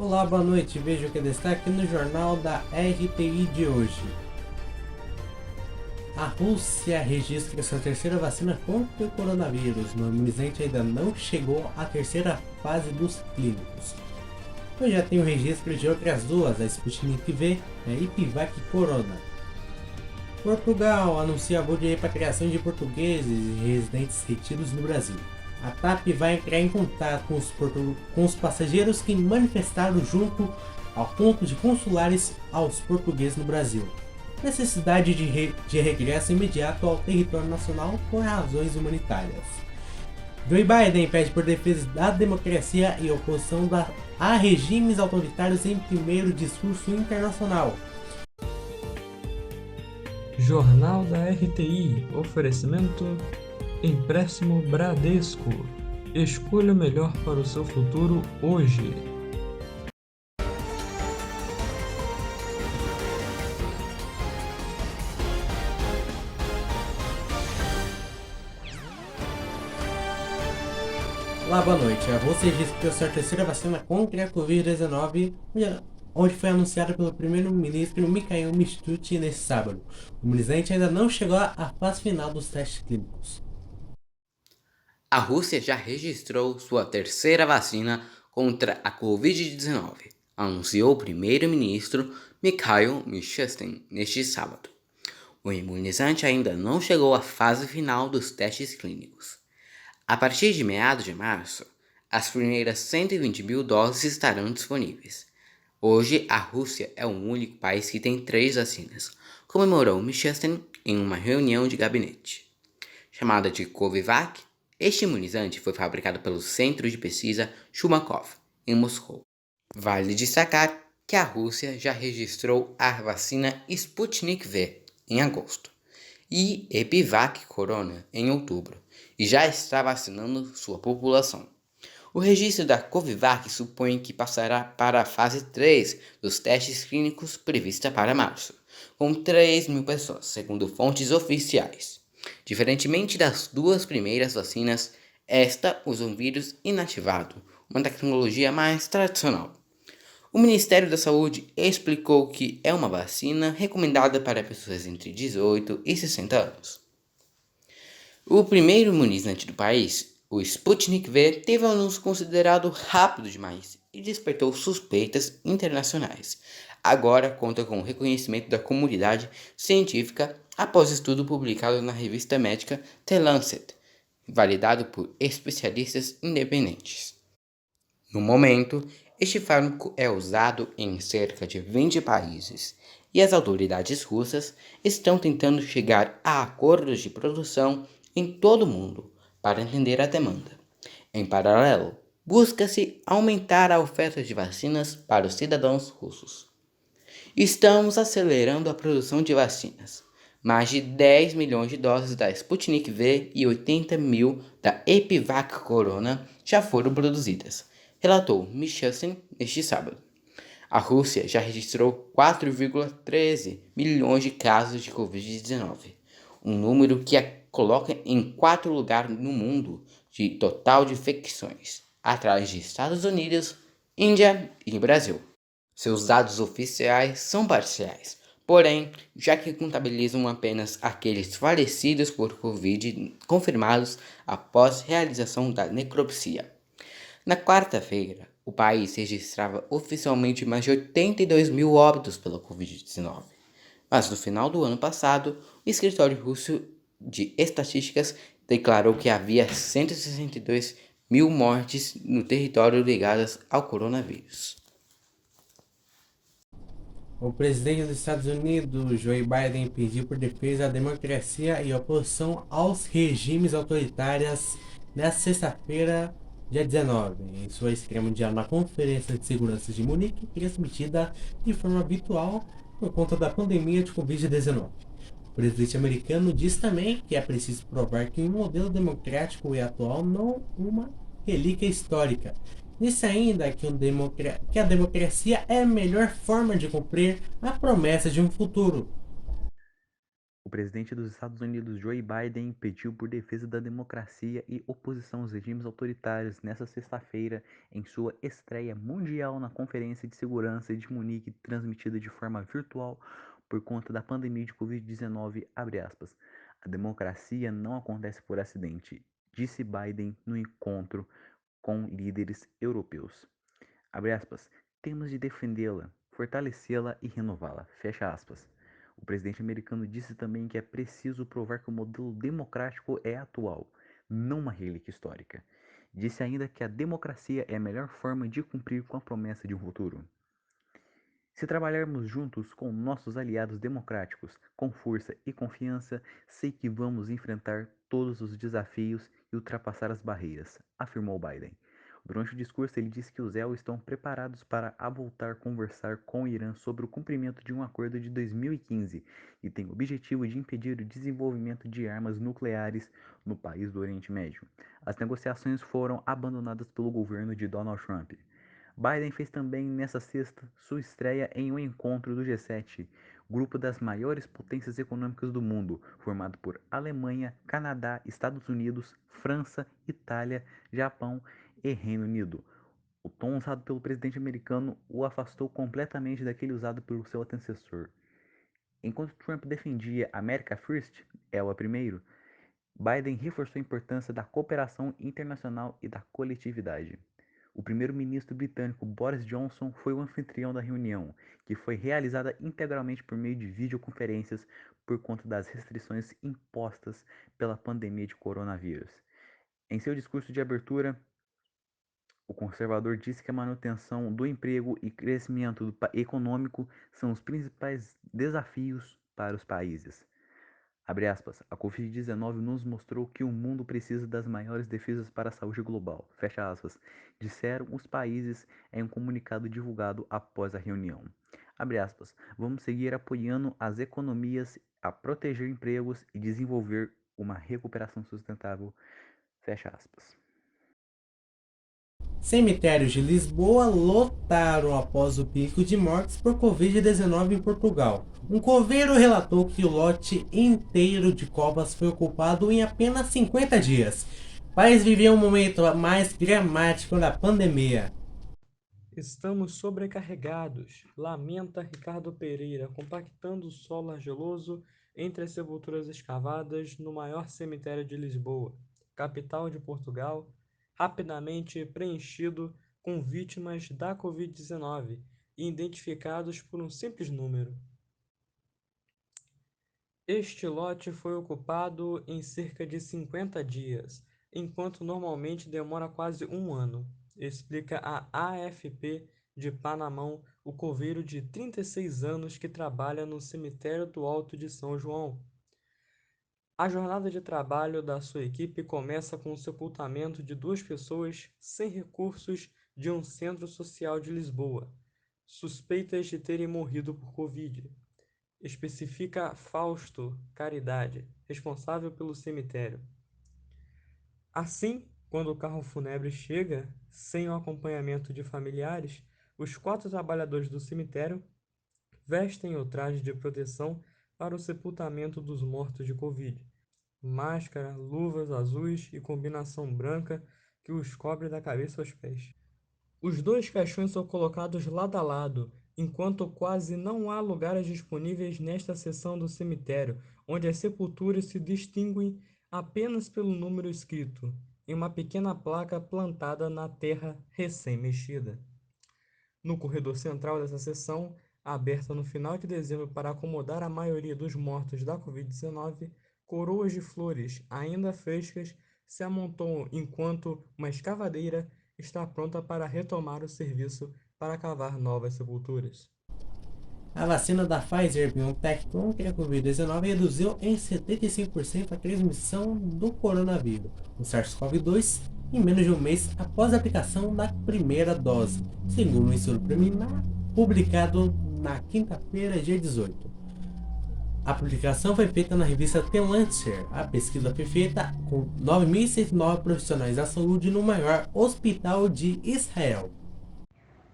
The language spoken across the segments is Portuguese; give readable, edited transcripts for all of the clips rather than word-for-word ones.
Olá, boa noite. Veja o que destaque no jornal da RTI de hoje. A Rússia registra sua terceira vacina contra o coronavírus. O imunizante ainda não chegou à terceira fase dos clínicos. Eu já tenho registro de outras duas, a Sputnik V e a Epivac Corona. Portugal anuncia voo de repatriação de portugueses e residentes retidos no Brasil. A TAP vai entrar em contato com os passageiros que manifestaram junto ao ponto de consulares aos portugueses no Brasil. Necessidade de regresso imediato ao território nacional por razões humanitárias. Joe Biden pede por defesa da democracia e oposição a regimes autoritários em primeiro discurso internacional. Jornal da RTI, oferecimento Empréstimo Bradesco. Escolha o melhor para o seu futuro hoje. Olá, boa noite. A Rússia registrou sua terceira vacina contra a Covid-19, onde foi anunciada pelo primeiro-ministro Mikhail Mishustin neste sábado. O imunizante ainda não chegou à fase final dos testes clínicos. A Rússia já registrou sua terceira vacina contra a Covid-19, anunciou o primeiro-ministro Mikhail Mishustin neste sábado. O imunizante ainda não chegou à fase final dos testes clínicos. A partir de meados de março, as primeiras 120 mil doses estarão disponíveis. Hoje, a Rússia é o único país que tem 3 vacinas, comemorou Mishustin em uma reunião de gabinete. Chamada de Covivac, este imunizante foi fabricado pelo Centro de Pesquisa Chumakov, em Moscou. Vale destacar que a Rússia já registrou a vacina Sputnik V em agosto e Epivac Corona em outubro, e já está vacinando sua população. O registro da Covivac supõe que passará para a fase 3 dos testes clínicos prevista para março, com 3 mil pessoas, segundo fontes oficiais. Diferentemente das 2 primeiras vacinas, esta usa um vírus inativado, uma tecnologia mais tradicional. O Ministério da Saúde explicou que é uma vacina recomendada para pessoas entre 18 e 60 anos. O primeiro imunizante do país, o Sputnik V, teve um anúncio considerado rápido demais e despertou suspeitas internacionais. Agora conta com o reconhecimento da comunidade científica após estudo publicado na revista médica The Lancet, validado por especialistas independentes. No momento, este fármaco é usado em cerca de 20 países e as autoridades russas estão tentando chegar a acordos de produção em todo o mundo para atender a demanda. Em paralelo, busca-se aumentar a oferta de vacinas para os cidadãos russos. Estamos acelerando a produção de vacinas. Mais de 10 milhões de doses da Sputnik V e 80 mil da Epivac Corona já foram produzidas, relatou Mishustin neste sábado. A Rússia já registrou 4,13 milhões de casos de Covid-19, um número que a coloca em 4º lugar no mundo de total de infecções, atrás de Estados Unidos, Índia e Brasil. Seus dados oficiais são parciais, porém, já que contabilizam apenas aqueles falecidos por Covid confirmados após realização da necropsia. Na quarta-feira, o país registrava oficialmente mais de 82 mil óbitos pela Covid-19, mas no final do ano passado, o escritório russo de estatísticas declarou que havia 162 mil mortes no território ligadas ao coronavírus. O presidente dos Estados Unidos, Joe Biden, pediu por defesa da democracia e oposição aos regimes autoritários nesta sexta-feira, dia 19, em sua estreia mundial na Conferência de Segurança de Munique, transmitida de forma virtual por conta da pandemia de Covid-19. O presidente americano diz também que é preciso provar que um modelo democrático e atual não uma relíquia histórica. Disse ainda que a democracia é a melhor forma de cumprir a promessa de um futuro. O O presidente dos Estados Unidos, Joe Biden, pediu por defesa da democracia e oposição aos regimes autoritários nesta sexta-feira em sua estreia mundial na Conferência de Segurança de Munique, transmitida de forma virtual por conta da pandemia de Covid-19. A democracia não acontece por acidente, disse Biden no encontro com líderes europeus. Abre aspas, temos de defendê-la, fortalecê-la e renová-la. Fecha aspas. O presidente americano disse também que é preciso provar que o modelo democrático é atual, não uma relíquia histórica. Disse ainda que a democracia é a melhor forma de cumprir com a promessa de um futuro. Se trabalharmos juntos com nossos aliados democráticos, com força e confiança, sei que vamos enfrentar todos os desafios e ultrapassar as barreiras, afirmou Biden. Durante o discurso, ele disse que os EL estão preparados para voltar a conversar com o Irã sobre o cumprimento de um acordo de 2015 e tem o objetivo de impedir o desenvolvimento de armas nucleares no país do Oriente Médio. As negociações foram abandonadas pelo governo de Donald Trump. Biden fez também nesta sexta sua estreia em um encontro do G7, grupo das maiores potências econômicas do mundo, formado por Alemanha, Canadá, Estados Unidos, França, Itália, Japão e Reino Unido. O tom usado pelo presidente americano o afastou completamente daquele usado pelo seu antecessor. Enquanto Trump defendia America First, ELA primeiro, Biden reforçou a importância da cooperação internacional e da coletividade. O primeiro-ministro britânico Boris Johnson foi o anfitrião da reunião, que foi realizada integralmente por meio de videoconferências por conta das restrições impostas pela pandemia de coronavírus. Em seu discurso de abertura, o conservador disse que a manutenção do emprego e crescimento econômico são os principais desafios para os países. Abre aspas, a Covid-19 nos mostrou que o mundo precisa das maiores defesas para a saúde global, fecha aspas, disseram os países em um comunicado divulgado após a reunião. Abre aspas, vamos seguir apoiando as economias a proteger empregos e desenvolver uma recuperação sustentável, fecha aspas. Cemitérios de Lisboa lotaram após o pico de mortes por Covid-19 em Portugal. Um coveiro relatou que o lote inteiro de copas foi ocupado em apenas 50 dias. O país vivia um momento mais dramático da pandemia. Estamos sobrecarregados, lamenta Ricardo Pereira, compactando o solo argiloso entre as sepulturas escavadas no maior cemitério de Lisboa, capital de Portugal, rapidamente preenchido com vítimas da Covid-19 e identificados por um simples número. Este lote foi ocupado em cerca de 50 dias, enquanto normalmente demora quase um ano, explica a AFP de Panamão, o coveiro de 36 anos que trabalha no cemitério do Alto de São João. A jornada de trabalho da sua equipe começa com o sepultamento de 2 pessoas sem recursos de um centro social de Lisboa, suspeitas de terem morrido por Covid. Especifica Fausto Caridade, responsável pelo cemitério. Assim, quando o carro fúnebre chega, sem o acompanhamento de familiares, os 4 trabalhadores do cemitério vestem o traje de proteção para o sepultamento dos mortos de Covid. Máscara, luvas azuis e combinação branca que os cobre da cabeça aos pés. Os 2 caixões são colocados lado a lado, enquanto quase não há lugares disponíveis nesta seção do cemitério, onde as sepulturas se distinguem apenas pelo número escrito, em uma pequena placa plantada na terra recém-mexida. No corredor central dessa seção, aberta no final de dezembro para acomodar a maioria dos mortos da Covid-19, coroas de flores ainda frescas se amontoam enquanto uma escavadeira está pronta para retomar o serviço para cavar novas sepulturas. A vacina da Pfizer-BioNTech contra a Covid-19 reduziu em 75% a transmissão do coronavírus, o SARS-CoV-2, em menos de um mês após a aplicação da primeira dose, segundo um estudo preliminar publicado na quinta-feira, dia 18. A publicação foi feita na revista The Lancet. A pesquisa foi feita com 9.109 profissionais da saúde no maior hospital de Israel.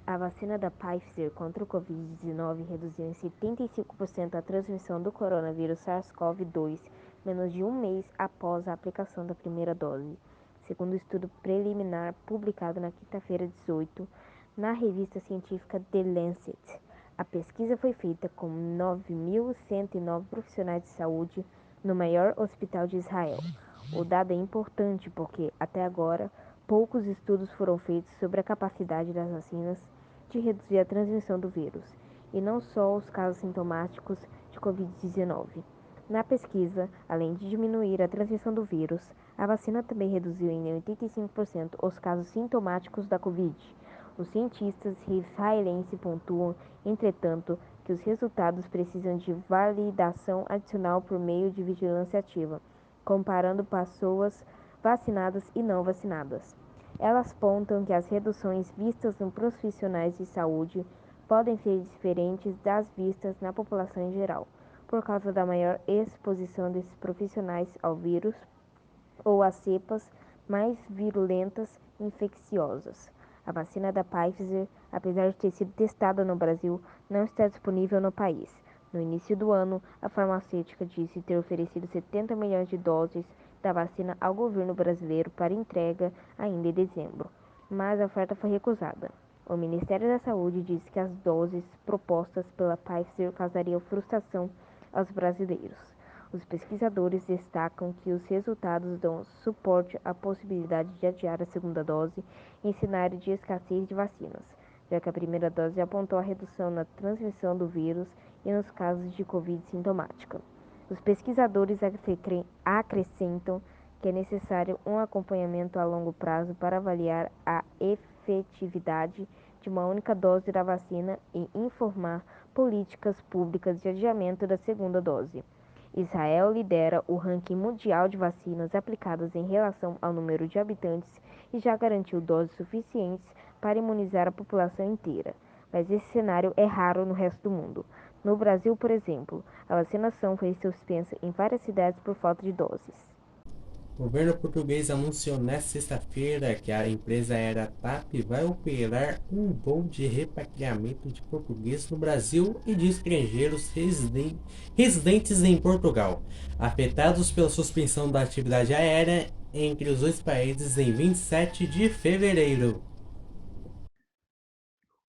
A vacina da Pfizer contra o Covid-19 reduziu em 75% a transmissão do coronavírus SARS-CoV-2 menos de um mês após a aplicação da primeira dose, segundo o estudo preliminar publicado na quinta-feira 18 na revista científica The Lancet. A pesquisa foi feita com 9.109 profissionais de saúde no maior hospital de Israel. O dado é importante porque, até agora, poucos estudos foram feitos sobre a capacidade das vacinas de reduzir a transmissão do vírus, e não só os casos sintomáticos de Covid-19. Na pesquisa, além de diminuir a transmissão do vírus, a vacina também reduziu em 85% os casos sintomáticos da Covid. Os cientistas israelenses pontuam, entretanto, que os resultados precisam de validação adicional por meio de vigilância ativa, comparando pessoas vacinadas e não vacinadas. Elas apontam que as reduções vistas nos profissionais de saúde podem ser diferentes das vistas na população em geral, por causa da maior exposição desses profissionais ao vírus ou a cepas mais virulentas e infecciosas. A vacina da Pfizer, apesar de ter sido testada no Brasil, não está disponível no país. No início do ano, a farmacêutica disse ter oferecido 70 milhões de doses da vacina ao governo brasileiro para entrega ainda em dezembro, mas a oferta foi recusada. O Ministério da Saúde disse que as doses propostas pela Pfizer causariam frustração aos brasileiros. Os pesquisadores destacam que os resultados dão suporte à possibilidade de adiar a segunda dose em cenário de escassez de vacinas, já que a primeira dose apontou a redução na transmissão do vírus e nos casos de Covid sintomática. Os pesquisadores acrescentam que é necessário um acompanhamento a longo prazo para avaliar a efetividade de uma única dose da vacina e informar políticas públicas de adiamento da segunda dose. Israel lidera o ranking mundial de vacinas aplicadas em relação ao número de habitantes e já garantiu doses suficientes para imunizar a população inteira. Mas esse cenário é raro no resto do mundo. No Brasil, por exemplo, a vacinação foi suspensa em várias cidades por falta de doses. O governo português anunciou nesta sexta-feira que a empresa aérea TAP vai operar um voo de repatriamento de portugueses no Brasil e de estrangeiros residentes em Portugal, afetados pela suspensão da atividade aérea entre os dois países em 27 de fevereiro.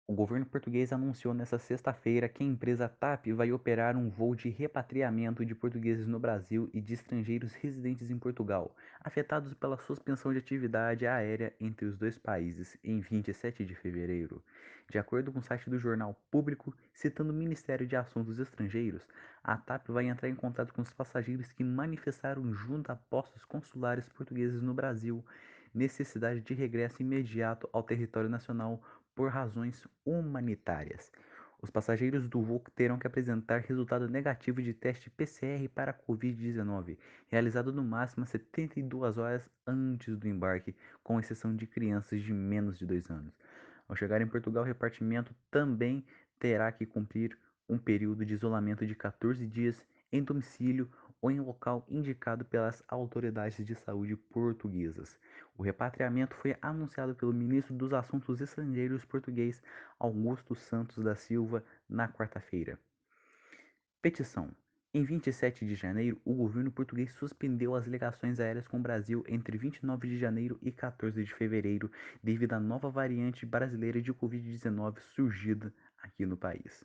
O governo português anunciou nesta sexta-feira que a empresa TAP vai operar um voo de repatriamento de portugueses no Brasil e de estrangeiros residentes em Portugal, afetados pela suspensão de atividade aérea entre os dois países em 27 de fevereiro. De acordo com o site do Jornal Público, citando o Ministério de Assuntos Estrangeiros, a TAP vai entrar em contato com os passageiros que manifestaram junto a postos consulares portugueses no Brasil necessidade de regresso imediato ao território nacional por razões humanitárias. Os passageiros do voo terão que apresentar resultado negativo de teste PCR para a Covid-19, realizado no máximo 72 horas antes do embarque, com exceção de crianças de menos de 2 anos. Ao chegar em Portugal, o repartimento também terá que cumprir um período de isolamento de 14 dias em domicílio ou em local indicado pelas autoridades de saúde portuguesas. O repatriamento foi anunciado pelo ministro dos Assuntos Estrangeiros português Augusto Santos da Silva na quarta-feira. Petição. Em 27 de janeiro, o governo português suspendeu as ligações aéreas com o Brasil entre 29 de janeiro e 14 de fevereiro devido à nova variante brasileira de Covid-19 surgida aqui no país.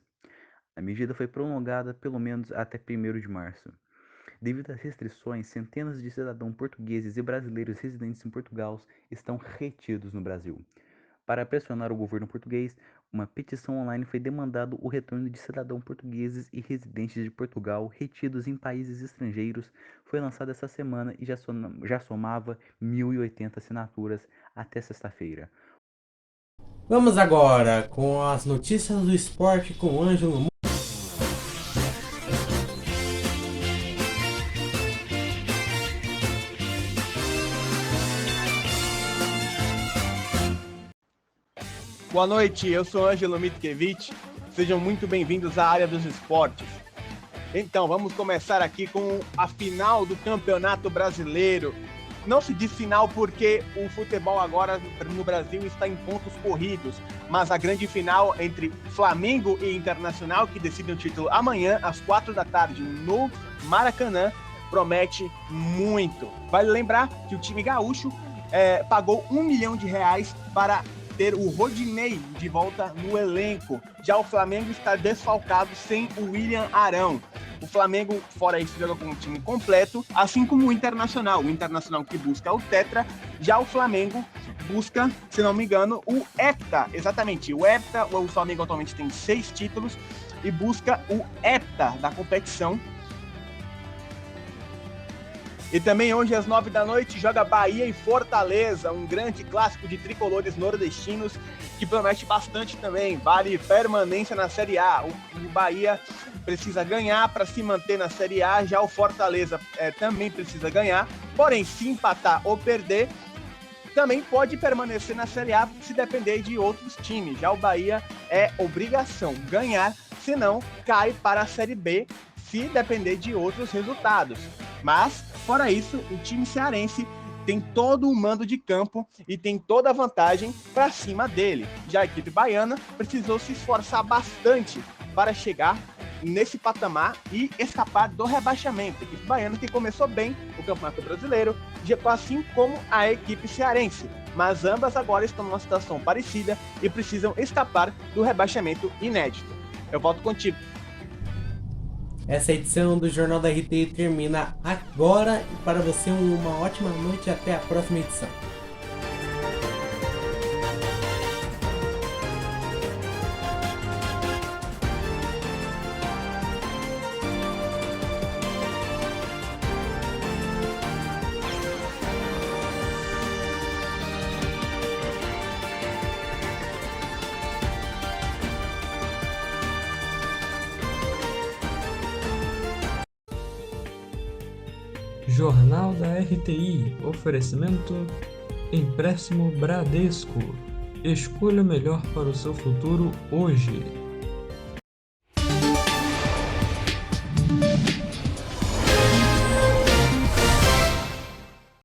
A medida foi prolongada pelo menos até 1º de março. Devido às restrições, centenas de cidadãos portugueses e brasileiros residentes em Portugal estão retidos no Brasil. Para pressionar o governo português, uma petição online foi demandando o retorno de cidadãos portugueses e residentes de Portugal retidos em países estrangeiros. Foi lançada essa semana e já somava 1.080 assinaturas até sexta-feira. Vamos agora com as notícias do esporte com o Ângelo. Boa noite, eu sou Ângelo Mitkevich, sejam muito bem-vindos à área dos esportes. Então, vamos começar aqui com a final do Campeonato Brasileiro. Não se diz final porque o futebol agora no Brasil está em pontos corridos, mas a grande final entre Flamengo e Internacional, que decide o título amanhã às 4 da tarde no Maracanã, promete muito. Vale lembrar que o time gaúcho pagou R$1 milhão para ter o Rodinei de volta no elenco. Já o Flamengo está desfalcado sem o William Arão. O Flamengo, fora isso, joga com um time completo, assim como o Internacional. O Internacional que busca o Tetra, já o Flamengo busca, se não me engano, o Hepta. Exatamente, o Hepta. O Flamengo atualmente tem 6 títulos e busca o Hepta da competição. E também hoje às 9 da noite joga Bahia e Fortaleza, um grande clássico de tricolores nordestinos que promete bastante também, vale permanência na Série A. O Bahia precisa ganhar para se manter na Série A, já o Fortaleza também precisa ganhar, porém se empatar ou perder, também pode permanecer na Série A se depender de outros times. Já o Bahia é obrigação ganhar, senão cai para a Série B se depender de outros resultados. Mas, fora isso, o time cearense tem todo o mando de campo e tem toda a vantagem para cima dele. Já a equipe baiana precisou se esforçar bastante para chegar nesse patamar e escapar do rebaixamento. A equipe baiana que começou bem o Campeonato Brasileiro, assim como a equipe cearense. Mas ambas agora estão numa situação parecida e precisam escapar do rebaixamento inédito. Eu volto contigo. Essa edição do Jornal da RTI termina agora. E para você, uma ótima noite e até a próxima edição. Jornal da RTI, oferecimento Empréstimo Bradesco. Escolha o melhor para o seu futuro hoje.